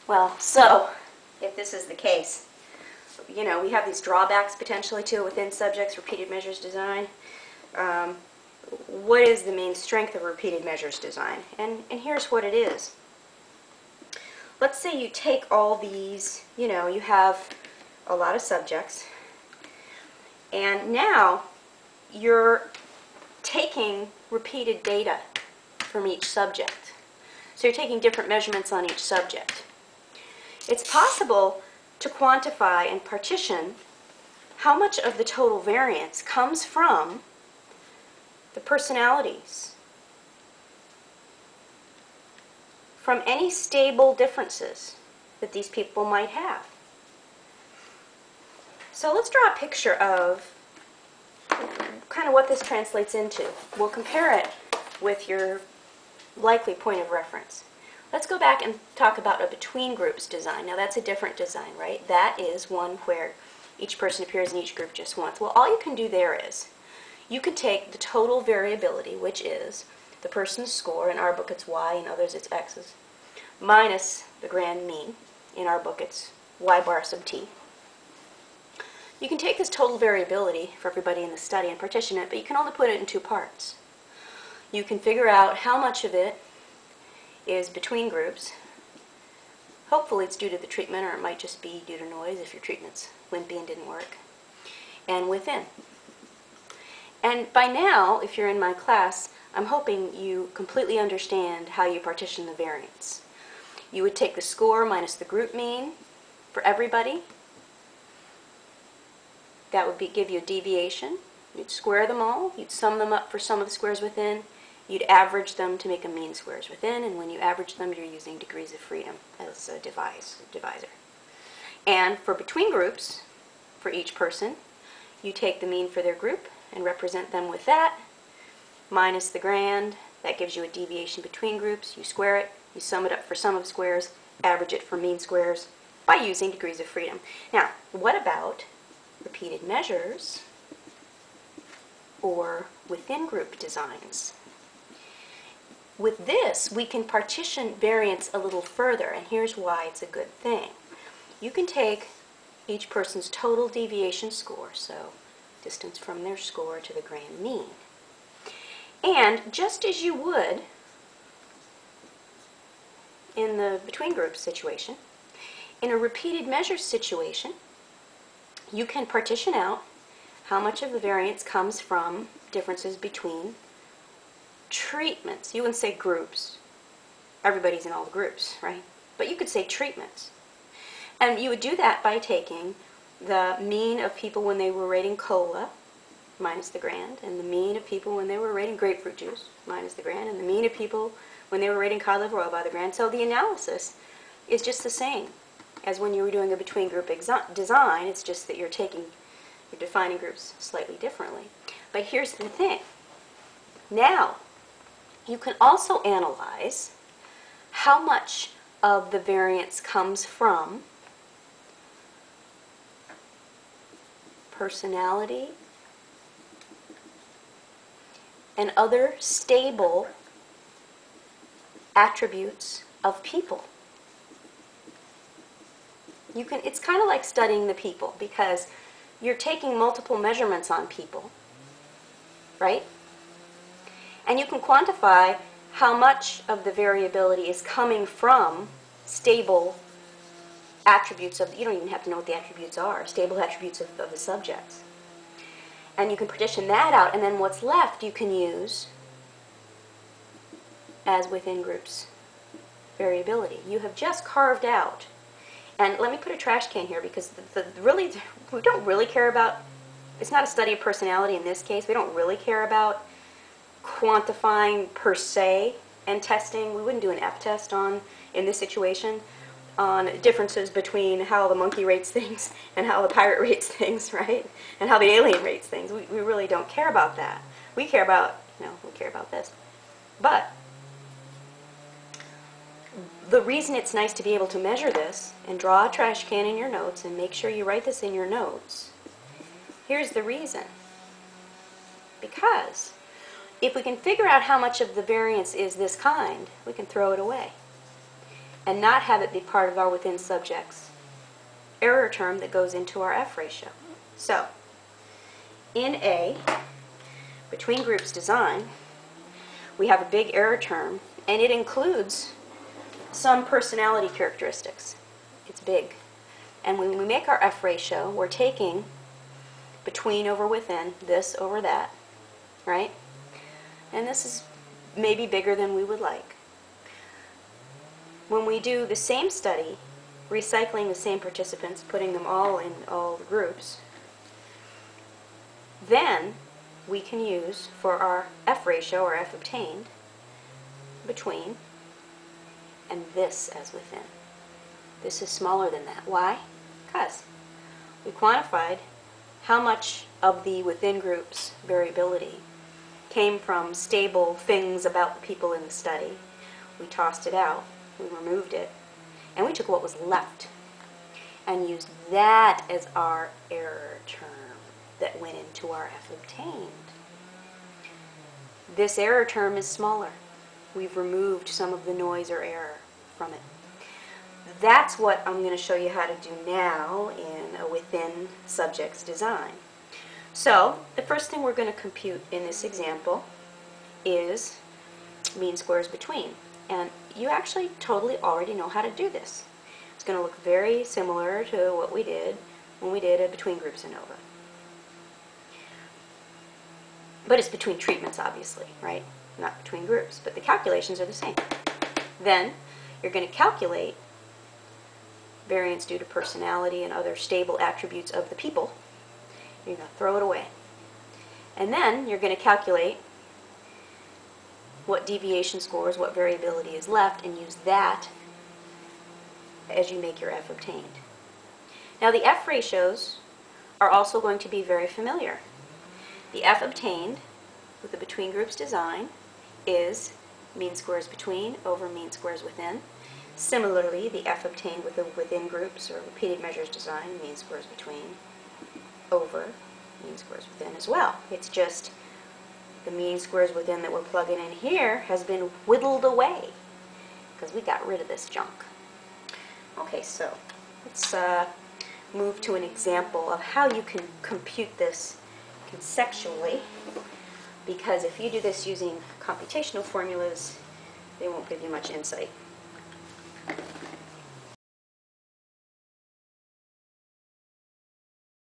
Well, so, if this is the case, you know, we have these drawbacks potentially to it within subjects, repeated measures design. What is the main strength of repeated measures design? And here's what it is. Let's say you take all these, you know, you have a lot of subjects, and now you're taking repeated data from each subject. So you're taking different measurements on each subject. It's possible to quantify and partition how much of the total variance comes from the personalities, from any stable differences that these people might have. So let's draw a picture of kind of what this translates into. We'll compare it with your likely point of reference. Let's go back and talk about a between groups design. Now that's a different design, right? That is one where each person appears in each group just once. Well, all you can do there is you can take the total variability, which is the person's score. In our book it's y, in others it's x's, minus the grand mean. In our book it's y bar sub t. You can take this total variability for everybody in the study and partition it, but you can only put it in two parts. You can figure out how much of it is between groups. Hopefully it's due to the treatment, or it might just be due to noise if your treatment's wimpy and didn't work. And within. And by now, if you're in my class, I'm hoping you completely understand how you partition the variance. You would take the score minus the group mean for everybody. That would give you a deviation. You'd square them all. You'd sum them up for sum of the squares within. You'd average them to make a mean squares within, and when you average them, you're using degrees of freedom as a divisor. And for between groups, for each person, you take the mean for their group and represent them with that, minus the grand. That gives you a deviation between groups. You square it, you sum it up for sum of squares, average it for mean squares by using degrees of freedom. Now, what about repeated measures or within group designs? With this, we can partition variance a little further, and here's why it's a good thing. You can take each person's total deviation score, so distance from their score to the grand mean, and just as you would in the between groups situation, in a repeated measures situation, you can partition out how much of the variance comes from differences between treatments. You wouldn't say groups. Everybody's in all the groups, right? But you could say treatments. And you would do that by taking the mean of people when they were rating cola, minus the grand, and the mean of people when they were rating grapefruit juice, minus the grand, and the mean of people when they were rating cod liver oil by the grand. So the analysis is just the same as when you were doing a between group design. It's just that you're defining groups slightly differently. But here's the thing. Now, you can also analyze how much of the variance comes from personality and other stable attributes of people. It's kind of like studying the people, because you're taking multiple measurements on people, right? And you can quantify how much of the variability is coming from stable attributes of, you don't even have to know what the attributes are, stable attributes of the subjects. And you can partition that out, and then what's left you can use as within groups variability. You have just carved out, and let me put a trash can here, because really, we don't really care about, it's not a study of personality in this case. We don't really care about quantifying per se and testing. We wouldn't do an F test in this situation, on differences between how the monkey rates things and how the pirate rates things, right? And how the alien rates things. We really don't care about that. We care about, we care about this. But the reason it's nice to be able to measure this and draw a trash can in your notes and make sure you write this in your notes, here's the reason. Because if we can figure out how much of the variance is this kind, we can throw it away. and not have it be part of our within subjects error term that goes into our F ratio. So, in A, between groups design, we have a big error term, and it includes some personality characteristics. It's big. And when we make our F ratio, we're taking between over within, this over that, right? And this is maybe bigger than we would like. When we do the same study, recycling the same participants, putting them all in all the groups, then we can use for our F ratio, or F obtained, between, and this as within. This is smaller than that. Why? Because we quantified how much of the within groups variability came from stable things about the people in the study. We tossed it out, we removed it, and we took what was left and used that as our error term that went into our F obtained. This error term is smaller. We've removed some of the noise or error from it. That's what I'm going to show you how to do now in a within subjects design. So the first thing we're going to compute in this example is mean squares between. And you actually totally already know how to do this. It's going to look very similar to what we did when we did a between groups ANOVA. But it's between treatments, obviously, right? Not between groups, but the calculations are the same. Then you're going to calculate variance due to personality and other stable attributes of the people. You're going to throw it away. And then you're going to calculate what deviation scores, what variability is left, and use that as you make your F obtained. Now the F ratios are also going to be very familiar. The F obtained with the between groups design is mean squares between over mean squares within. Similarly, the F obtained with the within groups or repeated measures design, mean squares between over mean squares within as well. It's just the mean squares within that we're plugging in here has been whittled away because we got rid of this junk. Okay, so let's move to an example of how you can compute this conceptually, because if you do this using computational formulas, they won't give you much insight.